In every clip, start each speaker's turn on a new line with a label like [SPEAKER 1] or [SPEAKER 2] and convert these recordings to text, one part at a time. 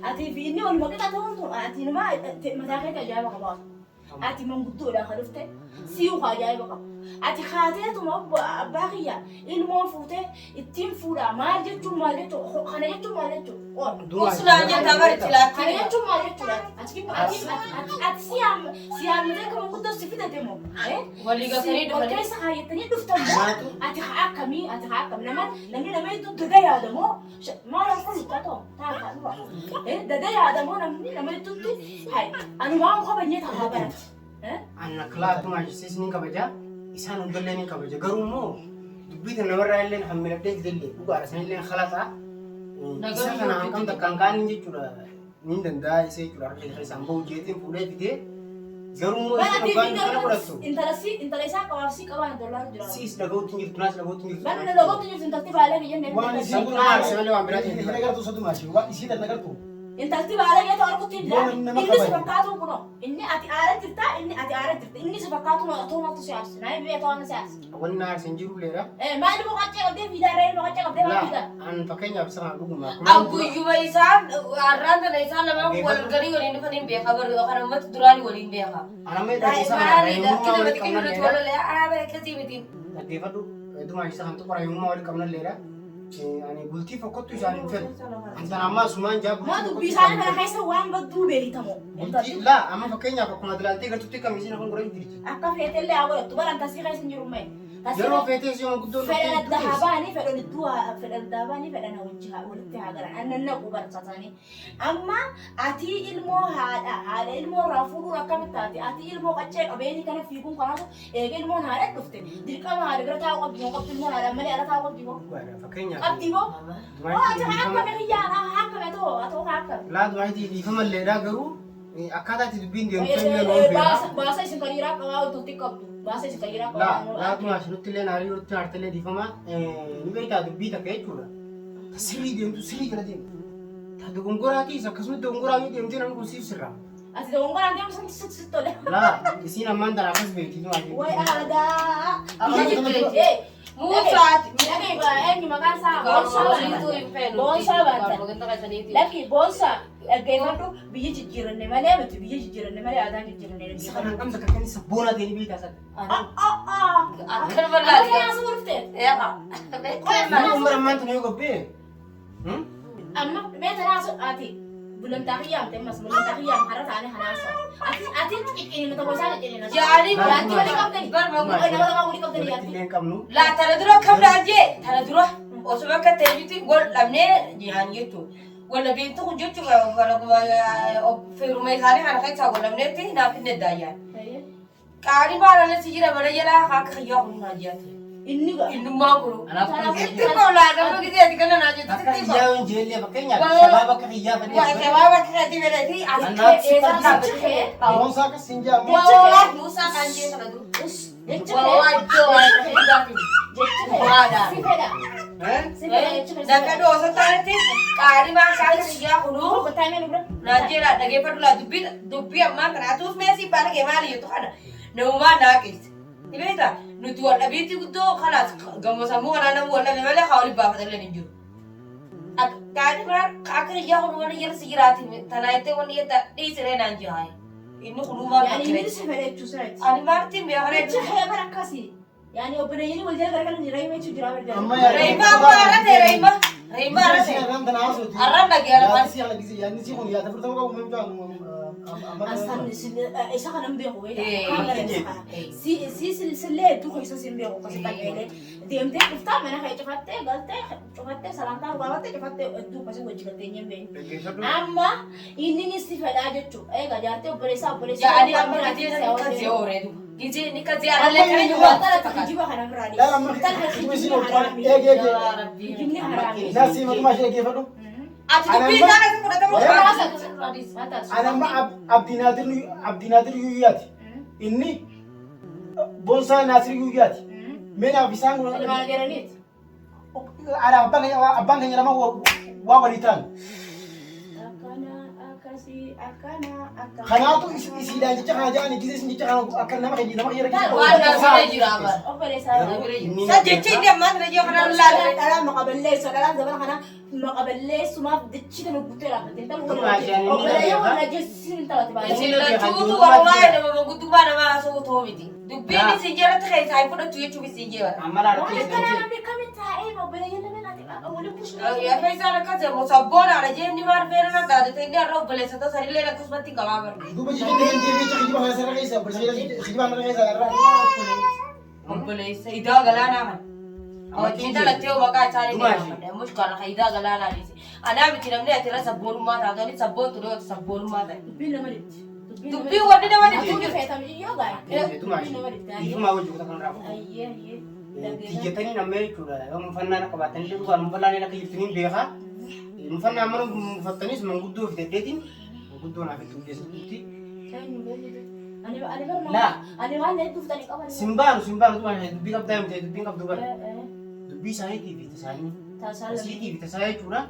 [SPEAKER 1] أتي فيني ولا ما كنت أتوه أتي نما متاخد أجايب كبار أتي من بدو لا خلفته سيو أجايب كبار أتي خاتيت وما باقية إلمو فوته التيم فورا ما جتوا ما جتوا خنا جتوا ما جتوا
[SPEAKER 2] وصلا جت أبرد لا
[SPEAKER 1] خنا جتوا ما جتوا أتي سيام ذاك ما كنت استفيد تمو
[SPEAKER 2] ولي قصري
[SPEAKER 1] دخلي كيس خايتني دفتم أتي حاكمي لما يدو تداي هذا ما رفض كاتو تعرف ده هذا مو لما يدو هاي أنا ما أخاف إني تهابرت
[SPEAKER 3] أنا كلاكم عايزين سنين كبجة إنسان ودلني كبجة قرومو دبيت النورة اللي نحمل بديك دللي بقى رسمي اللي خلاصة إنسان أنا عم كم تكانكان نجي كذا نين دا يسوي كذا رجع سامبو جيتين فوله فيدي قرومو إنسان كان كذا
[SPEAKER 1] أنت ليس كوارسي كوان دولار جرا
[SPEAKER 3] سيس لقوت تنجر تناس لقوت تنجر
[SPEAKER 1] بنا لقوت تنجر تنتظر على كيان
[SPEAKER 3] وأنا سامبو ما رسمي اللي عم براتي
[SPEAKER 4] هنا قرطو صدق ماشي وإيش هذا نقرطو
[SPEAKER 1] انت تكتب على يد ارقط إني سبقاته كنا إني أتي أردت إني أتي أردت إني سبقاته ما أتوه ما تسياس ناي بيتوه أنا سياس
[SPEAKER 3] أولنا سنجرو ليرا
[SPEAKER 1] ما أدري بقى كذا قدام في دارين بقى كذا قدام في دار
[SPEAKER 3] لا أنا فكرني أبصر عن بقول ما
[SPEAKER 2] أبو يوم إنسان أراد الإنسان لما هو القري ولين فنين بيها خبر أنا ما تدراني ولين بيها
[SPEAKER 3] أنا ما
[SPEAKER 2] لا
[SPEAKER 3] يدري
[SPEAKER 2] كده بتكلم ولا لا أنا كذي بدين
[SPEAKER 3] لكن فدو itu mah isah untuk orang yang mau kamar lera, ani bulti fakot tu jangan fer. Antan amma suman jab.
[SPEAKER 1] ما تبي بيسان أنا خايسة وان بدو بيري تمو
[SPEAKER 3] Bulti la, amma fakainya apa kumadalanti kan tuti kami sini kan kurang diri.
[SPEAKER 1] أكا في اللي أقول تبغى أنت سي خايسة نجرمين
[SPEAKER 3] Jero fete sih orang kudo.
[SPEAKER 1] فعلا الذهباني فعلا الدوا فعلا الذهباني فعلا وجهها ولتها قرا أن النقو برصتاني أما أتي المو هذا المو رافضو ركب تاتي أتي المو كتشك أبيني كان فيكم كانوا إيه المو هذا كفته ديك ما هذا قرا تاو قبل قبل المو هذا مالي أنا تاو قبل قبل
[SPEAKER 3] Fakainya.
[SPEAKER 1] قبل قبل أنت حكم يا حكم أتو حكم
[SPEAKER 3] La dua itu di kamar lera garu. Akada itu bin dia untuk dia loh.
[SPEAKER 1] bahasa sekarang kau tuh tikop bahasa sekarang kau
[SPEAKER 3] La tu masih nuti le nari urut carte le di kama. Ini kita tu bin tak kayak cura. Seri dia tu seri kena dia. Tadi gunggur hati, sakasmu tu gunggur hati dia mungkin aku sih serah.
[SPEAKER 1] asli dong orang dia mesti sit tuh deh
[SPEAKER 3] La, di sini aman dan aku sebaik itu aja.
[SPEAKER 1] woi ada
[SPEAKER 2] موسى
[SPEAKER 1] ini makan sa bonsa lagi bonsa gaya tuh biji jijiran nih mana betul biji jijiran nih mana ada jijiran nih
[SPEAKER 3] Sekarang kamu sekarang ini sebona dia ini bisa.
[SPEAKER 2] أكثر من لا
[SPEAKER 1] أنا أصور فتاة
[SPEAKER 2] يا
[SPEAKER 3] Kamu umur tuh juga be.
[SPEAKER 1] أما بيت أنا أصور أتي bulan tahiyam temas bulan tahiyam harus aneh hanasa ati ini metabolisasi ini nasi
[SPEAKER 2] يعني
[SPEAKER 1] berarti wali kamu tadi
[SPEAKER 2] برمجة
[SPEAKER 1] nama kamu kamu tadi ya
[SPEAKER 3] Yang kamu.
[SPEAKER 2] لا ترى دروح كم راجع ترى دروح وسبب كتيجي تقول لمنه يعني يتو ولا بينتو جوتو ولا في رومي ثاني أنا خايف أقول لمنه تي نافين الدايان كاري بارا نسيجي لما نجلا هاك خيار ناجيات
[SPEAKER 1] ini gak
[SPEAKER 2] إنه ما أقوله
[SPEAKER 3] Anak
[SPEAKER 2] itu kalau ada apa gitu ya dikena nanya itu
[SPEAKER 3] Akan
[SPEAKER 2] tiba
[SPEAKER 3] iya yang jeli pakainya. Siapa pakai hijab tadi?
[SPEAKER 2] wah siapa kreatif berarti
[SPEAKER 3] Anak
[SPEAKER 4] Bonsa ke sinja.
[SPEAKER 2] wah Musa kanji sana tuh wah itu ada dan kedua setelah itu kari makan kerja kuno najera daging perlu dubi amma keratus mesi pada kemari itu kan nama nakis ini kita nutuan lebih itu kalas gamu samu karena wala memang kau libat pada ninju kari makan kerja kuno ni jelas segera tanah itu wani itu di sini nanjai ini kuno mah
[SPEAKER 1] يعني ini sebenarnya cusret
[SPEAKER 2] ani martin biar
[SPEAKER 1] itu kayak merakasi يعني opennya ini wajah gara-gara nirai macam jurah berjalan
[SPEAKER 4] Amma ya.
[SPEAKER 2] Reima apa arah deh Reima Reima arah deh
[SPEAKER 4] Kan tanah asal.
[SPEAKER 2] arah lagi arah mana
[SPEAKER 4] Sih lagi sih. Yang sih pun ya. Tapi kamu memang
[SPEAKER 1] asal di sini isa kan ambil kowe si sille tu kau isa simbil kau kasih tanya dia ente kita mana kayak cepat salam tahu kalau cepat tu pasti gue juga tanya ben amma ini nih sih pada aja cu gak jatuh berisa
[SPEAKER 2] jadi apa aja nanti kerja orang itu gizi ini kerja ada lekar juga
[SPEAKER 1] kita juga kan berani
[SPEAKER 4] Dalam
[SPEAKER 1] kita lagi
[SPEAKER 4] mesti
[SPEAKER 1] juga
[SPEAKER 4] nonton.
[SPEAKER 1] harami
[SPEAKER 2] ya Rabbi
[SPEAKER 1] ini harami
[SPEAKER 4] Nasi mau masih lagi apa?
[SPEAKER 2] aku tuh bisa kan sudah tahu
[SPEAKER 4] Abdi Nadir Yuyat. Ini Bonsa Nasir Yuyat. Mena bisang
[SPEAKER 1] ada mana geranit
[SPEAKER 4] ada abang yang nama wawalitan. Kanaatu isiidhaan jecha kana jedhani gisee isin jecha kana akka nama keenya
[SPEAKER 2] Waan naasirra jira bara. Sajjecha inni ammaan irra jiru kana lallaalee.
[SPEAKER 1] Dhala maqaballeessu dhalaan zabana kana maqaballeessumaaf dachita nu guttee laaffattee ta'u obboleeyyan wal ajjeesisuun hin taphate baay'ee.
[SPEAKER 2] Isin lachuutu walumaa nama manguddummaa nama haasa'u ta'uu miti. Dubbiin isin jalatti keessaa hin fudhatu jechuuf isin jeera.
[SPEAKER 1] Waan akkanaa namni kamitti taa'ee obboleeyyan lameen ati waliin kushuu.
[SPEAKER 2] Yaafee isaan akkas jedhamu sabboon haala jeenni maal feera na taate inni har'a obboleessa ta'u sanillee akkasumatti qabaa barbaadu.
[SPEAKER 4] duuba jechuun deemtee jecha kijiba kana sarara keessa kijiba kana keessa irraa.
[SPEAKER 2] Obboleessa idaa galaanaa kana. Wajjin dalattee maqaa isaanii ni mushkala idaa galaanaa dhiise. Anaa miti namni ati irra sabboonummaa taatanii sabboon ture sabboonummaa ta'e.
[SPEAKER 1] Dubbiin nama dhitti.
[SPEAKER 2] Dubbii wanni nama dhitti
[SPEAKER 1] Dubbiin
[SPEAKER 2] jiru.
[SPEAKER 1] feetamni yoo gaa'e. Dubbiin nama dhitti.
[SPEAKER 3] Ifumaa wajjin kutaa kan raafu.
[SPEAKER 1] Ayyee.
[SPEAKER 3] Tiyyatanii namni jechuudha. Yoo muffannaa na qabaatanii illee dhugaan muffannaan akka jirtaniin beekaa. Muffannaa mana muffattanis manguddoo fi deddeetiin manguddoo naaf itti ulleessitutti.
[SPEAKER 1] Ani waan hedduuf tani qaban.
[SPEAKER 3] Simbaanu dubbii qabdaa himte dubbiin qabdu bara. Dubbii isaaniitii fi tasaanii. Asiitii fi tasaa jechuudha.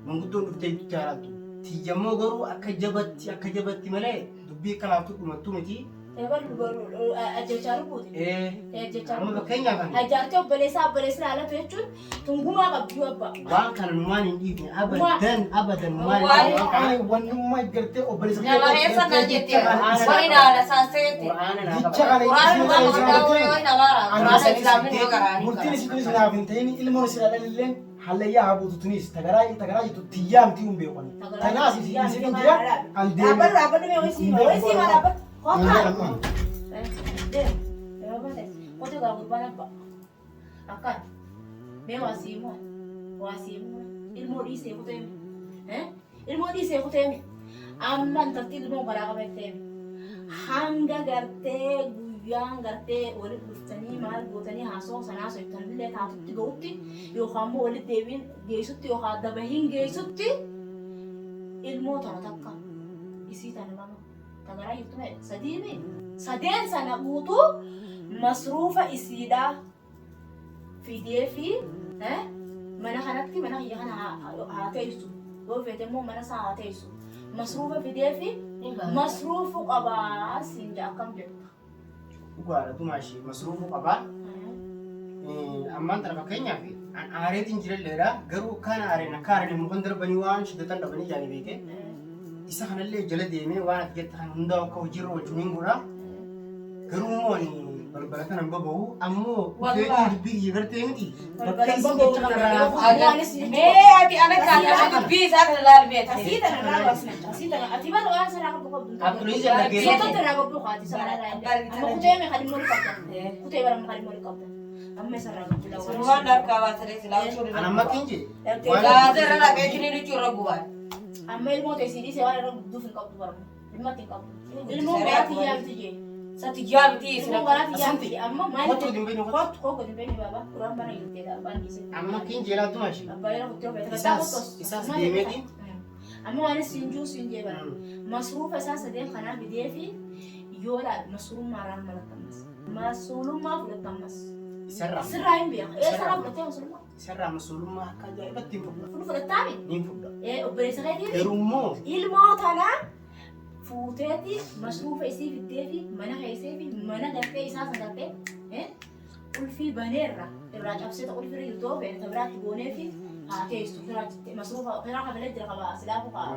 [SPEAKER 3] Manguddoon dhuftee itti jaallattu. Tiyyammoo garuu akka jabatti malee dubbii akka laaftuu dhumattuu miti.
[SPEAKER 1] Ajjechaa rukuuti.
[SPEAKER 3] Amma fakkeenyaaf ani.
[SPEAKER 1] Ajaartee obboleessaa haalatu jechuun tungumaa qabdu abbaa.
[SPEAKER 3] Waan kana numaan hin dhiifne abadan numaan hin dhiifne.
[SPEAKER 4] Ani wannummaa gartee obboleessa
[SPEAKER 2] Nama reessa na jettee waliin haala saaseete.
[SPEAKER 4] jecha kana
[SPEAKER 2] Quraan waan maqaa yoo namaara. Quraan islaamin yoo garaani.
[SPEAKER 4] bultiin isin kunis naaf hin ta'in ilmoon isin dhalalilleen hallayyaa haa buutu tunis tagaraa jettu tiyyaa miti hin beekoni. Kanaas isin jira an deemu.
[SPEAKER 1] Dhaabbadhu mee ho'isii maa dhaabbadhu. Kote gaa gurbaan abbaa. Akkaan. Mee waa siimuu. Ilmoo dhiisee kuteemi. Ilmoo dhiisee kuteemi. Amma intalti ilmoo garaa qabatteemi. Hanga gartee guyyaan gartee walitti dhuftanii maal gootanii haasoo sanaa soitanillee taatutti ga'utti yookaan immoo walitti deebiin geessutti yookaan dabahiin geessutti ilmoo tana takka isii tana lama. Tagaraa jirtu mee sadiimi. Sadeen sana guutuu masruufa isiidhaa fidee fi mana kanatti mana kiyya kana haa teessu. Yoo feete immoo mana isaa haa teessu. Masruufa fidee fi masruufu qabaa siin jaa akkam jedhu.
[SPEAKER 3] Dhugaadha tumaashii masruufu qabaa. Ammaan tana fakkeenyaaf aareetiin jiralleedha. Garuu kan aareen akka aareen mukan darbanii waan shiddatan dhabanii jaanii beekee. Isa kanallee jala deemee waan ati jette kan hundaa akka hojiirra wajjin godha. Garuu immoo balbala kana hin baba'u ammoo feetiin dubbii iyya gartee miti. Bakka isin jecha kana irraa
[SPEAKER 2] Mee ati ana kaana dubbii isaa kana laalmeeti.
[SPEAKER 1] Asii tana irraa basna. Asii tana ati bara waan sanaa qabdu qabdu.
[SPEAKER 3] Abdulii jala
[SPEAKER 1] Soto
[SPEAKER 3] geessee.
[SPEAKER 1] tana qabdu qaati sanaa irraa. Amma kutee mee kan immoo qabda. Kutee bara kan immoo qabda. Amma isa irraa qabdu.
[SPEAKER 2] Sunumaan harkaa baasanii silaa jechuudha.
[SPEAKER 3] An amma kinje.
[SPEAKER 2] Gaazee irra dhaqee kini jechuudha gubaan.
[SPEAKER 1] Amma ilmoo teessii dhiisee waan irra gudduuf hin qabdu bara. Ilmatti hin qabdu. Ilmoo garaa yaamti jee.
[SPEAKER 2] Sati yaa miti
[SPEAKER 1] Ilmoo garaa yaamti. Amma maal
[SPEAKER 3] Kottu dimbee
[SPEAKER 1] Kottu koko dimbee baba. Kuraan bara yurtee abbaan dhiisee.
[SPEAKER 3] amma kinje laa tumaashii.
[SPEAKER 1] Abbaa yeroo kuttee ofeete.
[SPEAKER 3] Isaas deemeeti.
[SPEAKER 1] Amma waan siinjuu siinjee bara. Masruufa isaa sadeen kanaa fidee fi yoo laal masruummaa raan malattamas. Masuulummaa fudhatamas.
[SPEAKER 3] Isarraa.
[SPEAKER 1] Sirraa hin beeku. Sirraa fudhatee masruummaa.
[SPEAKER 3] Isarraa masruummaa akka ajaa'ibatti hin fudhatu.
[SPEAKER 1] Fudhataami.
[SPEAKER 3] Ni fudha.
[SPEAKER 1] Obboleessa keetii.
[SPEAKER 3] Garuu immoo
[SPEAKER 1] Ilmoo tanaa fuuteeti masruufa isii fiddee fi mana keessee fi mana gartee isaa sadartee ulfii baneerra irraa cabsee ulfirra jirtu fe'ee biraatti goonee fi haa teessu masruufa kanaa kafalee jira qaba silaafu haa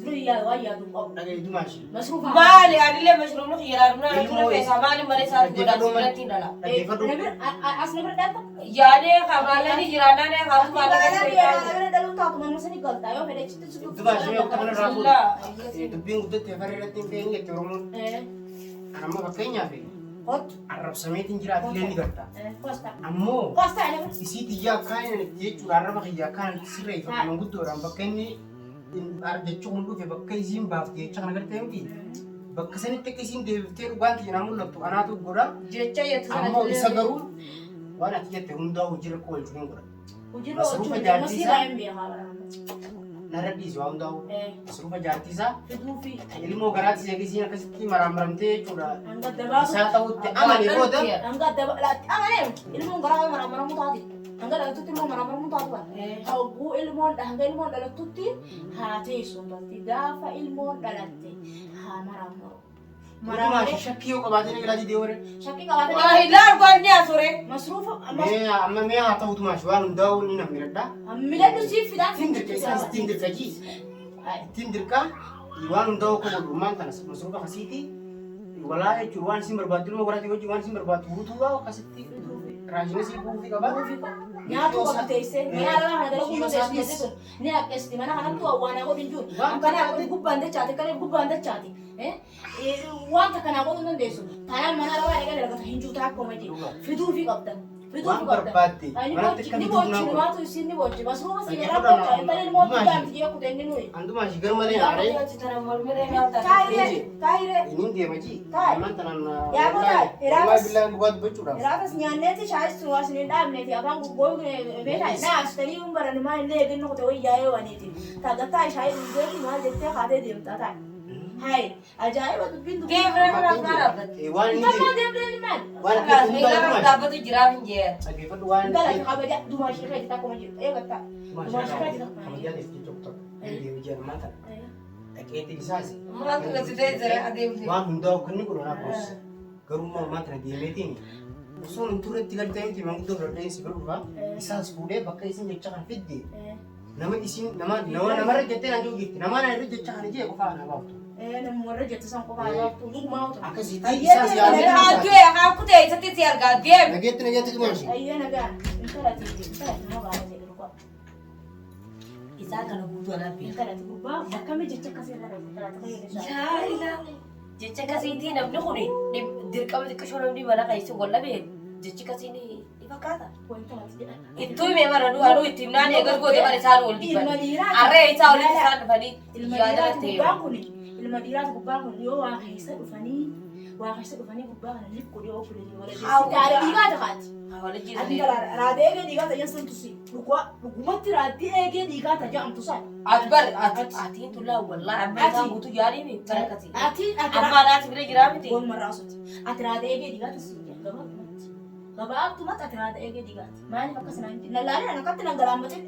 [SPEAKER 1] durii waan yaadu qabu.
[SPEAKER 3] dhaga'i tumaashii.
[SPEAKER 1] Masruufa
[SPEAKER 2] Maali adillee mashruumni xiyyaarumna naannoo keessaa maali malee isaa godhaa suuratti dhala.
[SPEAKER 3] Dhaggeeffadhu.
[SPEAKER 1] as nama dhaabba.
[SPEAKER 2] Yaadee kamaalanii jiraannaan kaatu maala
[SPEAKER 1] Nama dhaluu taatu manuma sanii galtaa yoo fedhe chitti sutu.
[SPEAKER 3] Tumaashii yoo kana irraa fuudha. Dubbiin guddatti afaan irratti hin fe'in jette Oromoon. An amma fakkeenyaaf
[SPEAKER 1] Kottu.
[SPEAKER 3] arrabsameetiin jiraatu illee ni garta.
[SPEAKER 1] Kosta.
[SPEAKER 3] Ammoo
[SPEAKER 1] Kosta nama.
[SPEAKER 3] isii xiyyaa akkaan jechuudha arraba xiyyaa akkaan sirreeffatu guddoodhaan bakka inni jechuu kun dhufe bakka isiin baafte jecha kana gartee miti. Bakka sanitti akka isiin deebiftee dhugaan xiyyaa mul'attu anaatu godha.
[SPEAKER 2] jecha jettu
[SPEAKER 3] Ammoo isa garuu waan ati jette hundaa hojiirra akka oolchuu hin godha.
[SPEAKER 1] Hojiirra oolchuun masiiraa hin beekaa.
[SPEAKER 3] Narra dhiisu waa hundaa'u. Masruufa jaartiisaa
[SPEAKER 1] Fiduu fi
[SPEAKER 3] ilmoo garaatti eegisiin akkasitti maraammaramtee jechuudha.
[SPEAKER 1] hanga dabaasu.
[SPEAKER 3] Isaa ta'utti amane booda
[SPEAKER 1] Hanga dabalaatti amanee ilmoon garaa maraamaramu taati. Hanga dhalatutti immoo maraamaramu kun taatuan. Hogguu ilmoon hanga ilmoon dhalattutti haa teessuun tolti. Gaafa ilmoon dhalatte haa maramu.
[SPEAKER 3] Maramu shakkii yoo qabaatee galaa didee warre.
[SPEAKER 1] Shakkii qabaatee.
[SPEAKER 2] Waa ilaa argaan asure.
[SPEAKER 1] Masruufa.
[SPEAKER 3] Amma mee haa ta'utu maashi waan hundaa'u ni namni raddaa.
[SPEAKER 1] Miidhagdu siif fidaan.
[SPEAKER 3] Tindirka waan hundaa'u kun walummaan kanas masruufa kasiiti. Walaa jechuun waan isin barbaaddu ilma waraatii wajjin waan isin barbaaddu guutuudhaa akkasitti raajina sii buufii qaba.
[SPEAKER 1] Nyaatu bakka teessee nyaata kana dala kuma teessu ni akkasti mana kanatti waan akka godhin jiru. Kana akka gubbaan dachaati kana gubbaan dachaati. Wanta kana godhuu dandeessu. Taayaan mana rawaa eegalee lafa hin juutaa akkuma jiru. Fiduufi qabdan.
[SPEAKER 3] Waan barbaadde
[SPEAKER 1] manatti kan bochi waatu isin ni bochi masruufa si gara bochi intala ilmoo tuudhaan tiyya kutenni nuyi.
[SPEAKER 3] Andumaa shi garmalee naaree.
[SPEAKER 1] Taayire.
[SPEAKER 3] Inni deema ji. Amaan tanaan.
[SPEAKER 1] Yaa boodaan.
[SPEAKER 3] Billaan dhugaatu gochuudhaaf.
[SPEAKER 1] Iraatas nyaanneeti shaayis suwaas ni dhaabneeti afaan gubboo beekaa naas talii umbaran maa illee eeginnu kute wayyaa'ee waaniiti. Taagataa shaayii dhugeeti maal jettee kaatee deemtaa ta'a. Hai, ajaa'iba dubbiin dubbii.
[SPEAKER 2] Deemree mana dhaabbatte.
[SPEAKER 3] Waan inni
[SPEAKER 1] Nama deemree maal?
[SPEAKER 3] waan
[SPEAKER 2] Akkas eegalee dhaabbatu jiraaf hin jee.
[SPEAKER 3] dhaggeeffadhu waan
[SPEAKER 1] Dala kabaja dumaashii kan jitaa kuma jiru. Eegataa. Dumaashii kan jitaa.
[SPEAKER 3] kabajaan itti tokko deemu jedhamaa ta'a. Dhaqeetti isaas
[SPEAKER 2] Muraatu gasitee jira adeemte.
[SPEAKER 3] waan hundaa'u kan inni godhan akkos garummaa uumaa tana deemeetiin osoo hin turretti galteetti manguddoo biradheen si godhuudha isaas fuudhee bakka isin jecha kan fidde nama isin namarra jettee naan jiru jirti nama irra jecha kan ijee qofaa naa baaftu.
[SPEAKER 1] Namoota jettu san qofaa baaftu dhugumaa otu.
[SPEAKER 3] Akkasitti isaas yaadee
[SPEAKER 2] Haatu yaa kutee isatti si argaa deem.
[SPEAKER 3] nageetti dhumaashee.
[SPEAKER 1] Ayyee nagaa. Intalaati nama baala jedhu dhugaa.
[SPEAKER 2] Isaa kana guutuu anaaf beeka.
[SPEAKER 1] Intalaati gubbaa akkami jecha akkasii irra dhabu intalaati fayyadamu.
[SPEAKER 2] Yaa ilaa. Jecha akkasiitii namni kun dirqama xiqqashoo namni mana keessi walla beeku. Jechi akkasii ni fakkaata.
[SPEAKER 1] Intalaati jedhama.
[SPEAKER 2] Ittuu himee mara anuu itti himnaan eegas goote bara isaan ol dhibban. Harree isaa walitti isaan dhufanii yaada ta'e.
[SPEAKER 1] Ilma dhiiraati gubbaan kun yoo waa keessa dhufanii gubbaa kana liqqu dhiyoo fuudhanii
[SPEAKER 2] Haawwa.
[SPEAKER 1] dhiigaa takaati.
[SPEAKER 2] Hawala
[SPEAKER 1] Ati
[SPEAKER 2] jireenya.
[SPEAKER 1] gara raadee eegee dhiigaa ta'an sun tusi. Dhugumatti raadee eegee dhiigaa ta'a jedhamtu san.
[SPEAKER 2] Ati bari atiin tullaa wallaa amma isaan guutuu yaadii barakati.
[SPEAKER 1] Ati
[SPEAKER 2] Amma anaati bira jiraa miti.
[SPEAKER 1] goon marraa suti. Ati raadee eegee dhiigaa tusi. Gabaabtumatti ati raadee eegee dhiigaati. Maaliif akkas naan lallaalee akkatti nan galaanfatee.